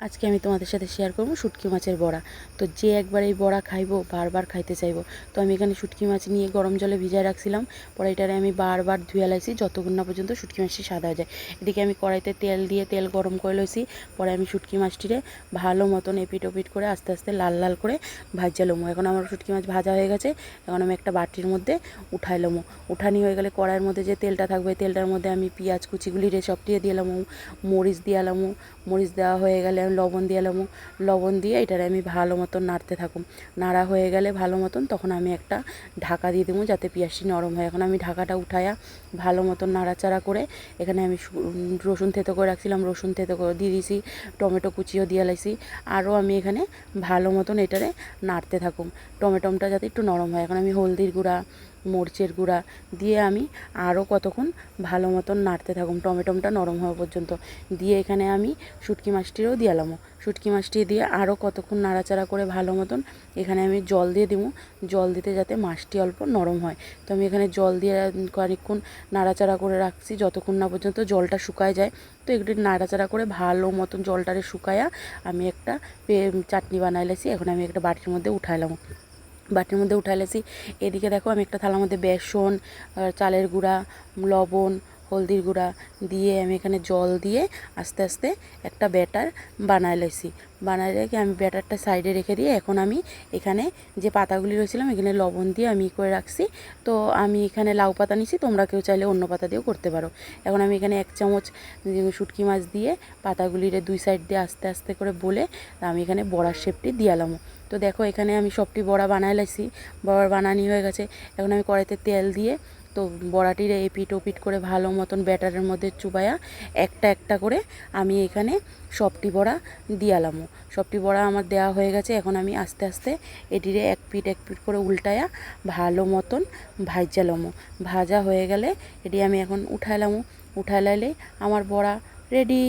আজকে আমি তোমাদের সাথে শেয়ার করব শুটকি মাছের বড়া। তো যে একবার এই বড়া খাইবো বারবার খাইতে চাইবো। তো আমি এখানে শুটকি মাছ নিয়ে গরম জলে ভিজায় রাখছিলাম। পরে এটারে আমি বারবার ধুয়ে লাইছি যতক্ষণ না পর্যন্ত শুটকি মাছটি সাদা হয়ে যায়। এদিকে আমি কড়াইতে তেল দিয়ে তেল গরম করে লইছি। পরে আমি শুটকি মাছটিরে ভালো মতন এপিট ওপিট করে আস্তে আস্তে লাল লাল করে ভাজা লমো। এখন আমার শুটকি মাছ ভাজা হয়ে গেছে। এখন আমি একটা বাটির মধ্যে উঠাই লমো। উঠানি হয়ে গেলে কড়াইয়ের মধ্যে যে তেলটা থাকবে তেলটার মধ্যে আমি পেঁয়াজ কুচিগুলি সব দিয়ে দিলাম, মরিচ দিয়ে এলাম। মরিচ দেওয়া হয়ে গেলে আমি লবণ দিয়ে এলাম। লবণ দিয়ে এটারে আমি ভালো মতন নাড়তে থাকুম। নাড়া হয়ে গেলে ভালো মতন তখন আমি একটা ঢাকা দিয়ে দেবো যাতে পেঁয়াজটি নরম হয়। এখন আমি ঢাকাটা উঠায়া ভালো মতন নাড়াচাড়া করে এখানে আমি রসুন থেতো করে রাখছিলাম, রসুন থেতো করে দিয়ে দিয়েছি, টমেটো কুচিও দিয়ে লাইছি। আরও আমি এখানে ভালো মতন এটারে নাড়তে থাকুম টমেটোটা যাতে একটু নরম হয়। এখন আমি হলদির গুঁড়া, মরিচের গুঁড়া দিয়ে আমি আরও কতক্ষণ ভালো মতন নাড়তে থাকুম টমেটোটা নরম হওয়া পর্যন্ত। দিয়ে এখানে আমি শুটকি মাছটিরও দিয়ালাম। শুটকি মাছটি দিয়ে আরও কতক্ষণ নাড়াচাড়া করে ভালো মতন এখানে আমি জল দিয়ে দিব। জল দিতে যাতে মাছটি অল্প নরম হয়। তো আমি এখানে জল দিয়ে খানিকক্ষণ নাড়াচাড়া করে রাখছি যতক্ষণ না পর্যন্ত জলটা শুকায় যায়। তো একটু নাড়াচাড়া করে ভালো মতন জলটারে শুকায়া আমি একটা চাটনি বানাই লাইছি। এখন আমি একটা বাটির মধ্যে উঠাইলাম। বাটির মধ্যে উঠাইলেছি। এদিকে দেখো আমি একটা থালার মধ্যে বেসন, চালের গুঁড়া, লবণ, হলদির গুঁড়া দিয়ে আমি এখানে জল দিয়ে আস্তে আস্তে একটা ব্যাটার বানাই লাইছি। বানাই রেখে আমি ব্যাটারটা সাইডে রেখে দিয়ে এখন আমি এখানে যে পাতাগুলি রয়েছিলাম এখানে লবণ দিয়ে আমি করে রাখছি। তো আমি এখানে লাউ পাতা নিছি, তোমরা কেউ চাইলে অন্য পাতা দিয়েও করতে পারো। এখন আমি এখানে 1 চামচ শুটকি মাছ দিয়ে পাতাগুলির দুই সাইড দিয়ে আস্তে আস্তে করে বলে আমি এখানে বড়ার শেপটি দিয়ালাম। তো দেখো এখানে আমি সবটি বড়া বানাই লাইছি। বড়া বানানি হয়ে গেছে। এখন আমি কড়াইতে তেল দিয়ে তো বড়াটির এপিট ওপিট করে ভালো মতন ব্যাটারের মধ্যে চুবাইয়া একটা একটা করে আমি এখানে সবটি বড়া দিয়ালাম। সবটি বড়া আমার দেওয়া হয়ে গেছে। এখন আমি আস্তে আস্তে এটিরে এক পিঠ করে উল্টায়া ভালো মতন ভাজালাম। ভাজা হয়ে গেলে এটি আমি এখন উঠাইলাম। উঠাই লাইলে আমার বড়া রেডি।